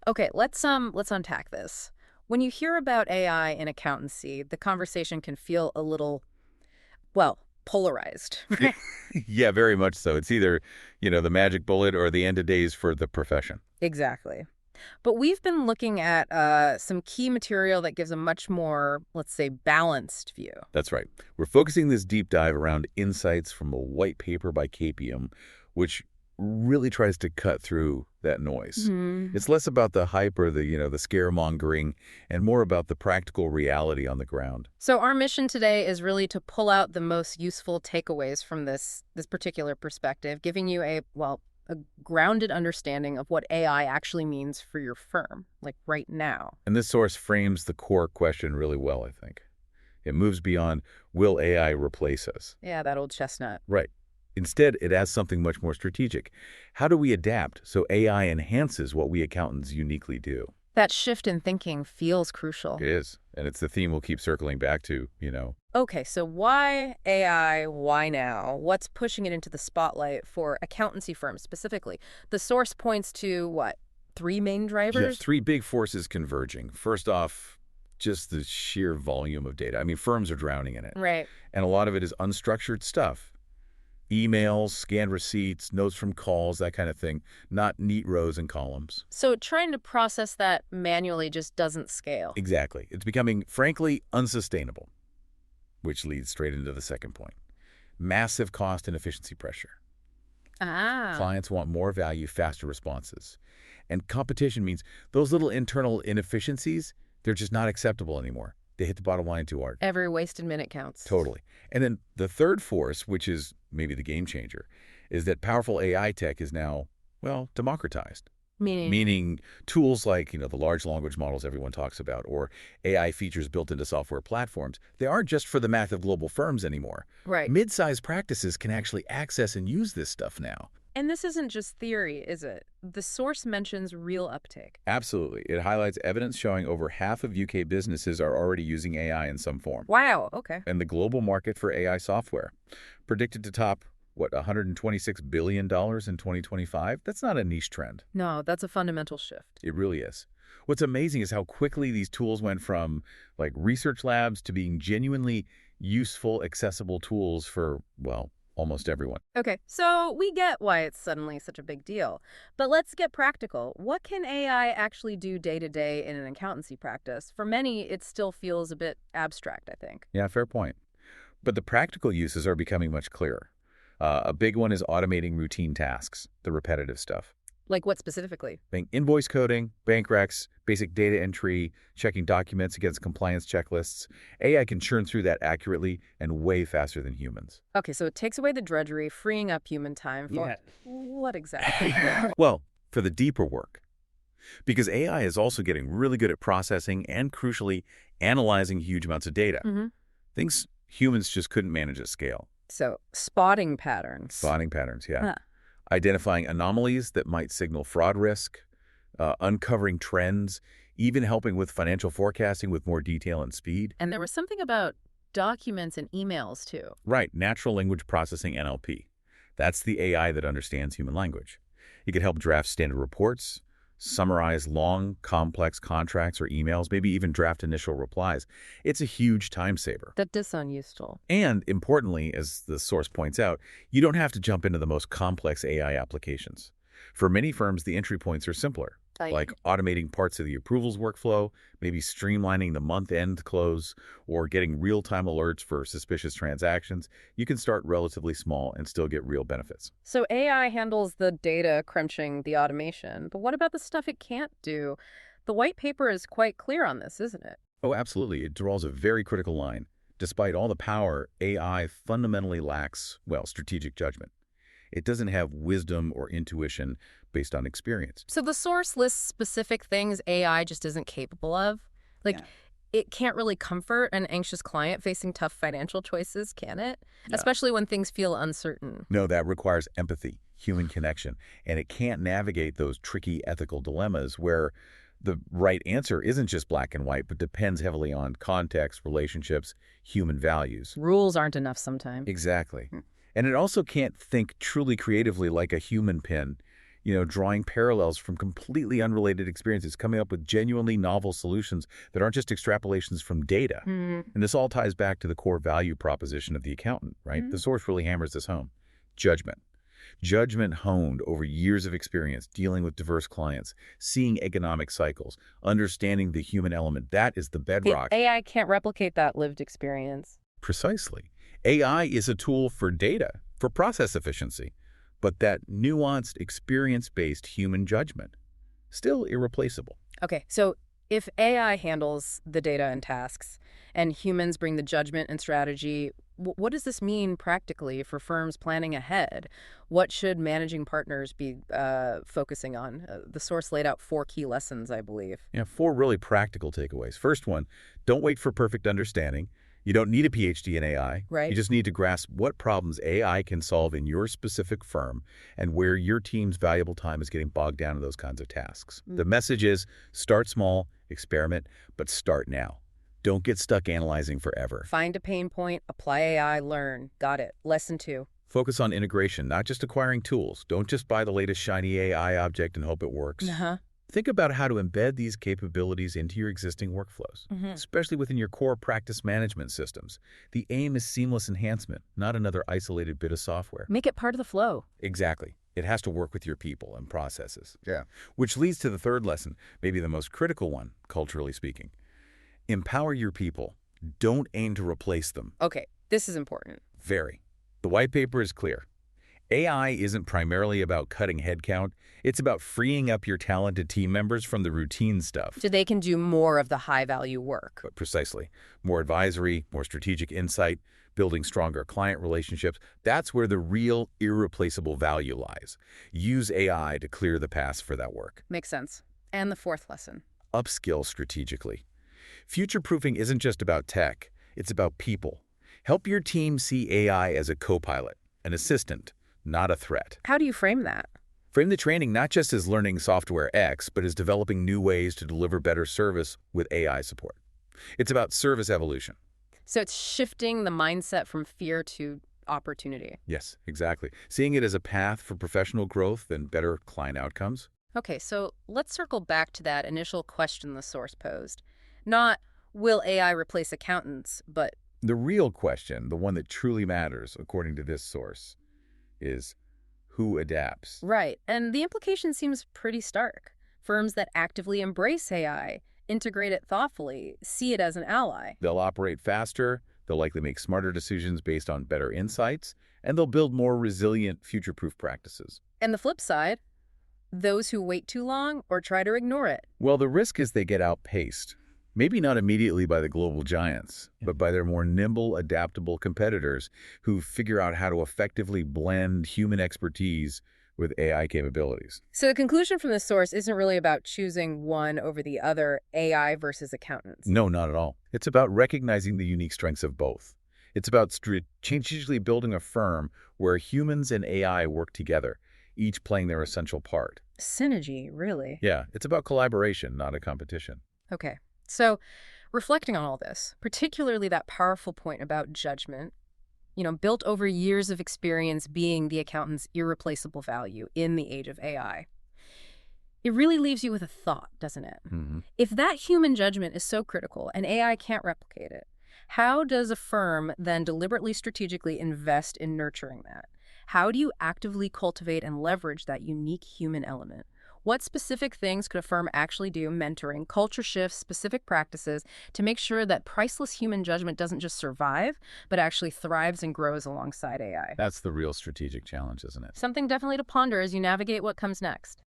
Okay, let's unpack this. When you hear about AI in accountancy, the conversation can feel a little, well, polarized. Yeah, yeah, very much so. It's either, the magic bullet or the end of days for the profession. Exactly. But we've been looking at some key material that gives a much more, let's say, balanced view. That's right. We're focusing this deep dive around insights from a white paper by Capium, which really tries to cut through that noise. Hmm. It's less about the hype or the scaremongering and more about the practical reality on the ground. So our mission today is really to pull out the most useful takeaways from this particular perspective, giving you a grounded understanding of what AI actually means for your firm, like right now. And this source frames the core question really well, I think. It moves beyond, will AI replace us? Yeah, that old chestnut. Right. Instead, it asks something much more strategic. How do we adapt so AI enhances what we accountants uniquely do? That shift in thinking feels crucial. It is. And it's the theme we'll keep circling back to. Okay, so why AI? Why now? What's pushing it into the spotlight for accountancy firms specifically? The source points to what? Three main Yeah, drivers? three big forces converging. First off, just the sheer volume of data. I mean, firms are drowning in it. Right. And a lot of it is unstructured stuff. Emails, scanned receipts, notes from calls, that kind of thing. Not neat rows and columns. So trying to process that manually just doesn't scale. Exactly. It's becoming, frankly, unsustainable, which leads straight into the second point. Massive cost and efficiency pressure. Ah. Clients want more value, faster responses. And competition means those little internal inefficiencies, they're just not acceptable anymore. They hit the bottom line too hard. Every wasted minute counts. Totally. And then the third force, which is maybe the game changer, is that powerful AI tech is now, well, democratized. Meaning? Meaning tools like, the large language models everyone talks about, or AI features built into software platforms, they aren't just for the massive global firms anymore. Right. Mid-sized practices can actually access and use this stuff now. And this isn't just theory, is it? The source mentions real uptake. Absolutely. It highlights evidence showing over half of UK businesses are already using AI in some form. Wow, okay. And the global market for AI software, predicted to top, $126 billion in 2025? That's not a niche trend. No, that's a fundamental shift. It really is. What's amazing is how quickly these tools went from, research labs to being genuinely useful, accessible tools for, well, almost everyone. Okay, so we get why it's suddenly such a big deal. But let's get practical. What can AI actually do day to day in an accountancy practice? For many, it still feels a bit abstract, I think. Yeah, fair point. But the practical uses are becoming much clearer. A big one is automating routine tasks, the repetitive stuff. Like what specifically? Invoice coding, bank recs, basic data entry, checking documents against compliance checklists. AI can churn through that accurately and way faster than humans. Okay, so it takes away the drudgery, freeing up human time for Yeah. what exactly? Well, for the deeper work. Because AI is also getting really good at processing and, crucially, analyzing huge amounts of data. Hmm. Things humans just couldn't manage at scale. So spotting patterns. Spotting patterns, yeah. Huh. Identifying anomalies that might signal fraud risk, uncovering trends, even helping with financial forecasting with more detail and speed. And there was something about documents and emails, too. Right, natural language processing, NLP. That's the AI that understands human language. It can help draft standard reports, summarize long, complex contracts or emails, maybe even draft initial replies. It's a huge time saver. That does sound useful. And importantly, as the source points out, you don't have to jump into the most complex AI applications. For many firms, the entry points are simpler, like automating parts of the approvals workflow, maybe streamlining the month-end close, or getting real-time alerts for suspicious transactions. You can start relatively small and still get real benefits. So AI handles the data crunching, the automation, but what about the stuff it can't do? The white paper is quite clear on this, isn't it? Oh, absolutely. It draws a very critical line. Despite all the power, AI fundamentally lacks, well, strategic judgment. It doesn't have wisdom or intuition based on experience. So the source lists specific things AI just isn't capable of? Like, Yeah. it can't really comfort an anxious client facing tough financial choices, can it? No. Especially when things feel uncertain. No, that requires empathy, human connection, and it can't navigate those tricky ethical dilemmas where the right answer isn't just black and white, but depends heavily on context, relationships, human values. Rules aren't enough sometimes. Exactly. And it also can't think truly creatively like a human pen. drawing parallels from completely unrelated experiences, coming up with genuinely novel solutions that aren't just extrapolations from data. Mm. And this all ties back to the core value proposition of the accountant, right? The source really hammers this home. Judgment. Judgment honed over years of experience dealing with diverse clients, seeing economic cycles, understanding the human element. That is the bedrock. AI can't replicate that lived experience. Precisely. AI is a tool for data, for process efficiency, but that nuanced, experience-based human judgment, still irreplaceable. Okay, so if AI handles the data and tasks, and humans bring the judgment and strategy, what does this mean practically for firms planning ahead? What should managing partners be focusing on? The source laid out 4 key lessons, I believe. Yeah, 4 really practical takeaways. First one, don't wait for perfect understanding. You don't need a PhD in AI. Right. You just need to grasp what problems AI can solve in your specific firm and where your team's valuable time is getting bogged down in those kinds of tasks. The message is start small, experiment, but start now. Don't get stuck analyzing forever. Find a pain point, apply AI, learn. Got it. Lesson 2. Focus on integration, not just acquiring tools. Don't just buy the latest shiny AI object and hope it works. Think about how to embed these capabilities into your existing workflows, especially within your core practice management systems. The aim is seamless enhancement, not another isolated bit of software. Make it part of the flow. Exactly. It has to work with your people and processes. Yeah. Which leads to the third lesson, maybe the most critical one, culturally speaking. Empower your people. Don't aim to replace them. Okay, this is important. Very. The white paper is clear. AI isn't primarily about cutting headcount. It's about freeing up your talented team members from the routine stuff. So they can do more of the high-value work. But precisely. More advisory, more strategic insight, building stronger client relationships. That's where the real, irreplaceable value lies. Use AI to clear the path for that work. Makes sense. And the 4th lesson. Upskill strategically. Future-proofing isn't just about tech. It's about people. Help your team see AI as a co-pilot, an assistant, not a threat. How do you frame that? Frame the training not just as learning software X, but as developing new ways to deliver better service with AI support. It's about service evolution. So it's shifting the mindset from fear to opportunity. Yes, exactly. Seeing it as a path for professional growth and better client outcomes. Okay, so let's circle back to that initial question the source posed. Not, will AI replace accountants, but the real question, the one that truly matters, according to this source, is who adapts? Right, and the implication seems pretty stark. Firms that actively embrace AI, integrate it thoughtfully, see it as an ally. They'll operate faster, they'll likely make smarter decisions based on better insights, and they'll build more resilient, future-proof practices. And the flip side, those who wait too long or try to ignore it. Well, the risk is they get outpaced. Maybe not immediately by the global giants, but by their more nimble, adaptable competitors who figure out how to effectively blend human expertise with AI capabilities. So the conclusion from this source isn't really about choosing one over the other, AI versus accountants. No, not at all. It's about recognizing the unique strengths of both. It's about strategically building a firm where humans and AI work together, each playing their essential part. Synergy, really. Yeah, it's about collaboration, not a competition. Okay. So, reflecting on all this, particularly that powerful point about judgment, built over years of experience being the accountant's irreplaceable value in the age of AI, it really leaves you with a thought, doesn't it? If that human judgment is so critical and AI can't replicate it, how does a firm then deliberately strategically invest in nurturing that? How do you actively cultivate and leverage that unique human element? What specific things could a firm actually do, mentoring, culture shifts, specific practices, to make sure that priceless human judgment doesn't just survive, but actually thrives and grows alongside AI? That's the real strategic challenge, isn't it? Something definitely to ponder as you navigate what comes next.